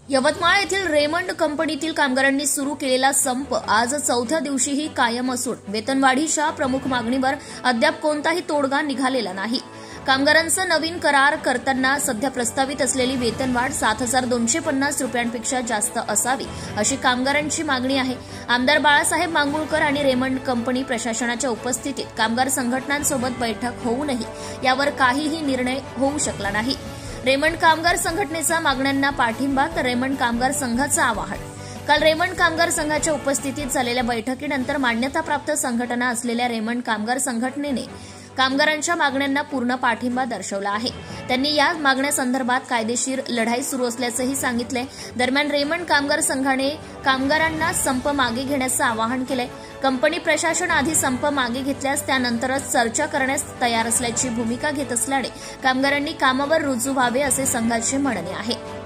यवतमाळ येथील रेमंड कंपनीतील कामगारांनी सुरू केलेला संप आज चौथ्या दिवशीही कायम असून वेतनवाढीच्या प्रमुख मागणीवर अद्याप कोणताही तोडगा निघालेला नाही। कामगारांचा नवीन करार करताना सध्या प्रस्तावित असलेली वेतनवाढ 7,250 रुपयांपेक्षा जास्त असावी अशी कामगारांची मागणी आहे। आमदार बाळासाहेब मांगुळकर आणि रेमंड कंपनी प्रशासनाच्या उपस्थितीत कामगार संघटनांसोबत बैठक होऊनही यावर काहीही निर्णय होऊ शकला नाही। रेमंड कामगार संघटनेचा मागण्यांना पाठिंबा तर रेमंड कामगार संघाचं आवाहन। काल रेमंड कामगार संघाच्या उपस्थितीत झालेल्या बैठकीनंतर मान्यताप्राप्त संघटना असलेल्या रेमंड कामगार संघटनेने कामगारांच्या मागण्यांना पूर्ण पाठिंबा दर्शवला आहे। त्यांनी या मागण्यासंदर्भात कायदेशीर लढाई सुरू असल्याचंही सांगितलंय। दरम्यान रेमंड कामगार संघाने कामगारांना संप मागे घेण्याचं आवाहन केलंय। कंपनी प्रशासन आधी संप मागे घेतल्यास त्यानंतरच चर्चा करण्यास तयार असल्याची भूमिका घेत असल्याने कामगारांनी कामावर रुजू व्हावे असे संघाचे म्हणणे आहे।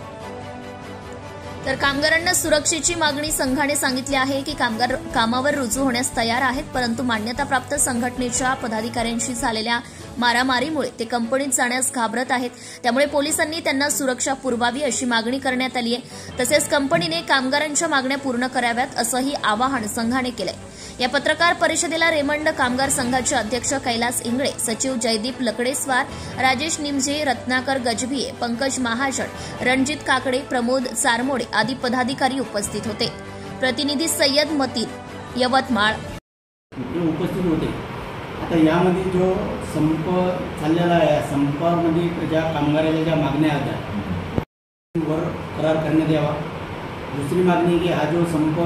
तर कामगारांना सुरक्षेची मागणी संघाने सांगितली आहे की कामगार कामावर रुजू होण्यास तयार आहेत, परंतु मान्यताप्राप्त संघटनेच्या पदाधिकाऱ्यांशी झालेल्या मारामारीमुळे ते कंपनीत जाण्यास घाबरत आहेत। त्यामुळे पोलिसांनी त्यांना सुरक्षा पुरवावी अशी मागणी करण्यात आली आहे। तसेच कंपनीने कामगारांच्या मागण्या पूर्ण कराव्यात असंही आवाहन संघाने केलंय। या पत्रकार परिषदेला रेमंड कामगार संघाचे अध्यक्ष कैलास इंगळे, सचिव जयदीप लकडेस्वार, राजेश निमजे, रत्नाकर गजभिये, पंकज महाजन, रणजित काकडे, प्रमोद चारमोडे आदी पदाधिकारी उपस्थित होते। प्रतिनिधी सय्यद मतीन, यवतमाळ उपस्थित होते। आता यामध्ये जो संप चाललेला आहे, संपामध्ये ज्या कामगारांच्या ज्या मागण्या होत्या वर करार करण्यात यावा। दुसरी मागणी की हा जो संप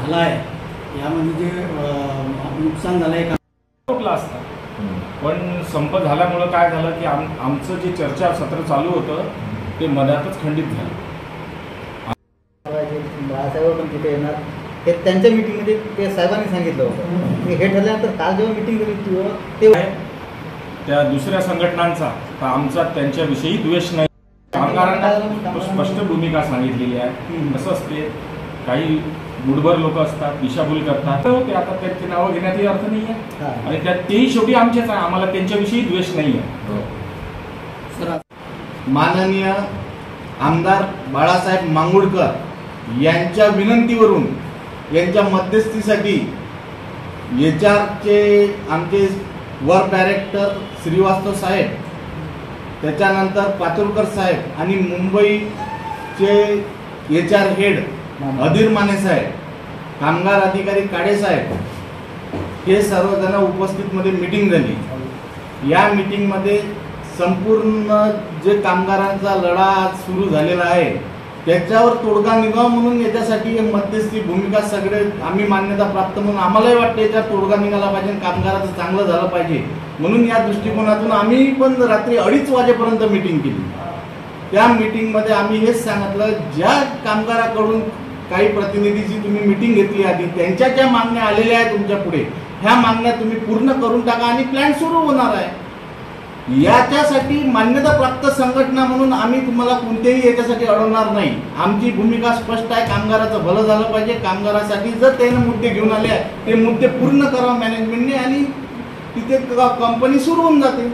झाला आहे यामध्ये जे नुकसान झालं आहे कुठलं असतं, पण संप झाल्यामुळं काय झालं की आमचं जे चर्चा सत्र चालू होतं ते मध्यातच खंडित झालं। बाळासाहेब पण तिथे येणार हे त्यांच्या मीटिंगमध्ये ते साहेबांनी सांगितलं होतं। हे ठरल्यानंतर काल जेव्हा मीटिंग झाली ते त्या दुसऱ्या संघटनांचा आमचा त्यांच्याविषयी द्वेष नाही, कामगारांना स्पष्ट भूमिका सांगितलेली आहे। कसं असते, काही मुठभर लोक असतात, दिशाभूल करतात, ते आता त्यांची नावं घेण्यातही अर्थ नाही आहे आणि त्यात तेही शेवटी आमचेच आहे, आम्हाला त्यांच्याविषयी द्वेष नाही आहे। माननीय आमदार बाळासाहेब मांगुळकर यांच्या विनंतीवरून यांच्या मध्यस्थीसाठी एचआरचे आमचे वर्क डायरेक्टर श्रीवास्तव साहेब, त्याच्यानंतर पातुरकर साहेब आणि मुंबईचे एचआर हेड अधीर माने साहेब, कामगार अधिकारी काळे साहेब हे सर्वजण उपस्थित मध्ये मीटिंग झाली। या मीटिंगमध्ये संपूर्ण जे कामगारांचा लढा सुरू झालेला आहे त्याच्यावर तोडगा निघावा म्हणून याच्यासाठी मध्यस्थी भूमिका सगळे आम्ही मान्यता प्राप्त म्हणून आम्हालाही वाटतं याच्यात तोडगा निघाला पाहिजे, कामगाराचं चांगलं झालं पाहिजे म्हणून या दृष्टिकोनातून आम्ही पण रात्री 2:30 वाजेपर्यंत मीटिंग केली। त्या मीटिंगमध्ये आम्ही हेच सांगितलं, ज्या कामगाराकडून काही प्रतिनिधीची तुम्ही मीटिंग घेतली आधी त्यांच्या ज्या मागण्या आलेल्या आहेत तुमच्या पुढे, ह्या मागण्या तुम्ही पूर्ण करून टाका आणि प्लॅन सुरू होणार आहे। याच्यासाठी मान्यता प्राप्त संघटना म्हणून आम्ही तुम्हाला कोणत्याही याच्यासाठी अडवणार नाही। आमची भूमिका स्पष्ट आहे, कामगाराचं भलं झालं पाहिजे। कामगारासाठी जर त्याने मुद्दे घेऊन आले ते मुद्दे पूर्ण करावा मॅनेजमेंटने आणि तिथे कंपनी सुरू होऊन जाते।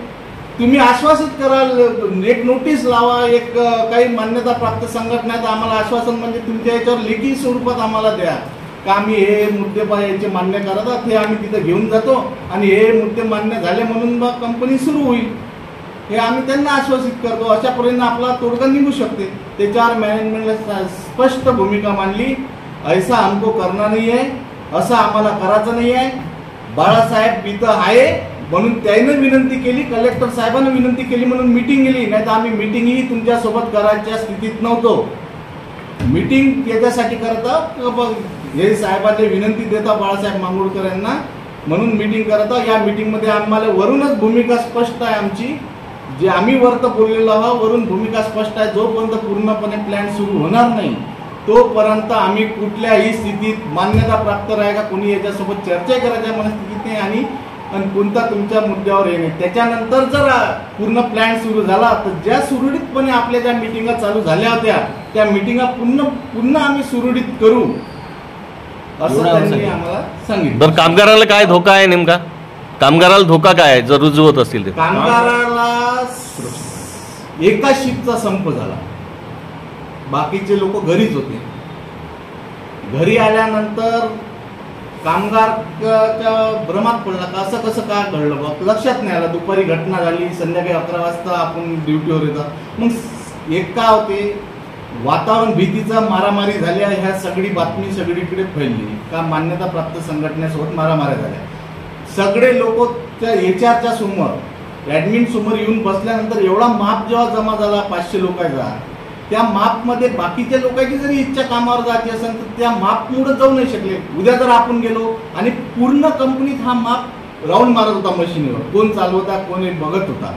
तुम्ही आश्वासित कराल, एक नोटीस लावा, एक काही मान्यता प्राप्त संघटनेचं आम्हाला आश्वासन म्हणजे तुमच्या याच्यावर लेखी स्वरूपात आम्हाला द्या का आम्ही हे मुद्दे याचे मान्य करतात, हे आम्ही तिथे घेऊन जातो आणि हे मुद्दे मान्य झाले म्हणून मग कंपनी सुरू होईल, हे आम्ही त्यांना आश्वासित करतो। अशापर्यंत आपला तोडगा निघू शकते। त्याच्यावर मॅनेजमेंटला स्पष्ट भूमिका मांडली, ऐसा हमको करना नाही आहे, असं आम्हाला करायचं नाही आहे। बाळासाहेब इथं आहे म्हणून त्याने विनंती केली, कलेक्टर साहेबांनी विनंती केली म्हणून मीटिंग गेली, नाही तर आम्ही मीटिंगही तुमच्यासोबत करायच्या स्थितीत नव्हतो। मीटिंग याच्यासाठी करता हे साहेबांची विनंती देता बाळासाहेब मांगुळकर यांना म्हणून मीटिंग करता। या मीटिंगमध्ये आम्हाला वरूनच भूमिका स्पष्ट आहे आमची, जे आम्ही वरत बोललेलो आहोत वरून भूमिका स्पष्ट आहे। जोपर्यंत पूर्णपणे प्लॅन सुरू होणार नाही तोपर्यंत आम्ही कुठल्याही स्थितीत मान्यता प्राप्त राहायला कोणी याच्यासोबत चर्चा करायच्या मनस्थितीत नाही आणि कोणता तुमच्या मुद्द्यावर येणे। त्याच्यानंतर जर पूर्ण प्लॅन सुरू झाला तर ज्या सुरळीतपणे आपल्या ज्या मीटिंगा चालू झाल्या होत्या त्या मीटिंगा पुन्हा आम्ही सुरळीत करू असं त्यांनी आम्हाला सांगितलं। बरं, कामगाराला काय धोका आहे नेमका? कामगाराला धोका काय आहे जर रुजू होत असतील? कामगाराला एका शिफ्टचा संप झाला. बाकीचे लोक घरीच होते. घरी आल्यानंतर कामगारच्या भ्रमात पडला का असं कसं का घडलं बा, लक्षात नाही आलं. दुपारी घटना झाली, संध्याकाळी 11 वाजता आपण ड्युटीवर येतात. मग एक का होते वातावरण भीतीचं, मारामारी झाल्या, ह्या सगळी बातमी सगळीकडे फैलली का मान्यता प्राप्त संघटनेसोबत मारामाऱ्या झाल्या. सगळे लोक त्या HR समोर, ॲडमिन समोर येऊन बसल्यानंतर एवढा माप जेव्हा जमा झाला 500 लोकांचा, त्या मापमध्ये बाकीच्या लोकांची जरी इच्छा कामावर जायची असेल तर त्या मापमुळे जाऊ नाही शकले. उद्या जर आपण गेलो आणि पूर्ण कंपनीत हा माप राऊंड मारत होता मशीनवर, कोण चालवता कोण बघत होता,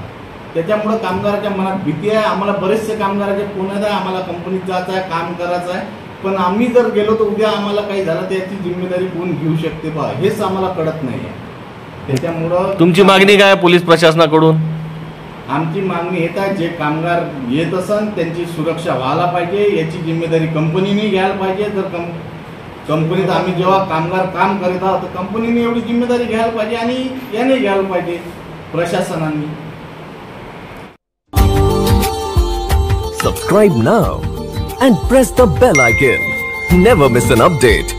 त्याच्यामुळे कामगाराच्या मनात भीती आहे. आम्हाला बरेचसे कामगाराचे फोन आहे, आम्हाला कंपनीत जायचं आहे, काम करायचं आहे, पण आम्ही जर गेलो तर उद्या आम्हाला काही झालं त्याची जिम्मेदारी कोण घेऊ शकते बा, हेच आम्हाला कळत नाही आहे. त्याच्यामुळं तुमची मागणी काय पोलीस प्रशासनाकडून? आमची मागणी येत आहे, जे कामगार येत असन त्यांची सुरक्षा व्हायला पाहिजे, याची जिम्मेदारी कंपनीने घ्यायला पाहिजे. तर कंपनीत आम्ही जेव्हा कामगार काम करत आहोत तर कंपनीने एवढी जिम्मेदारी घ्यायला पाहिजे आणि याने घ्यायला पाहिजे प्रशासनाने. Subscribe now and press the bell icon. Never miss an update.